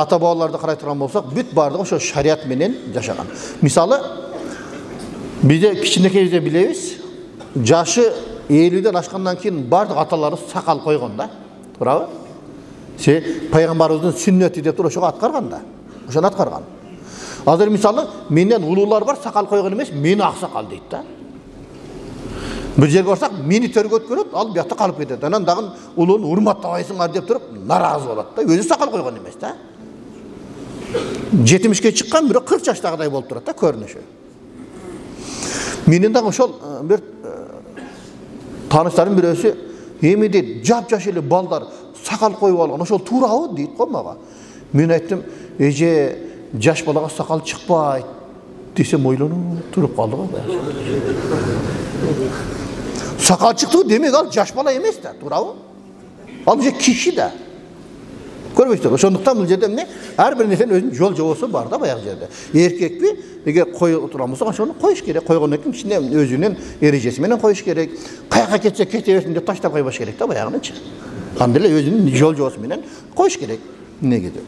Ата бабаларды қарай тұрған болсақ, бүт бардығы ошо шариат менен жашаган. Мисалы, бізде кичинекейде билебиз, жашы 50-ден ашқандан кейін бардық аталары сақал қойған да. Турабы? Пайғамбарыбыздың сүннети деп тур ошого аткарган да. Ошону аткарган. Азыр мисалы, менен улуулар бар, сақал қойған емес, мени ақсақал дейт да. Bir жерге барсақ, мени төргөт көрөт, ал биякта калып кетет. Анан дагы улууну урматтабайсыңар деп туруп, наразы болот да. Өзү сакал койгон эмес да. 70-ке чыккан, бирок 40 жаштагыдай болуп турат да көрүнүшү. Менин дагы ошол бир тааныштарым бирөөсү, эми дейт, жап-жаш эле балдар сакал коюп алган, ошол туурабы дейт го мага. Мен айттым, эже, жаш балага сакал чыкпайт десем ойлонуп туруп калды го. Сакал чыкты демек ал жаш бала эмес да, туурабы? Ал же киши да. Көрбөйсүздөр. Ошондуктан бул жерде эмне? Ар бир нерсенин өзүнүн жол жобосу бар да баягы жерде. Эркекпи, эгер коюп турган болсо, ошону коюш керек. Койгондон кийин ичине өзүнүн эрежеси менен коюш керек. Каяка кетсе кете берсин деп таштап койбош керек да баягынычы. Анда эле өзүнүн жол жобосу менен коюш керек. Эмнеге деп.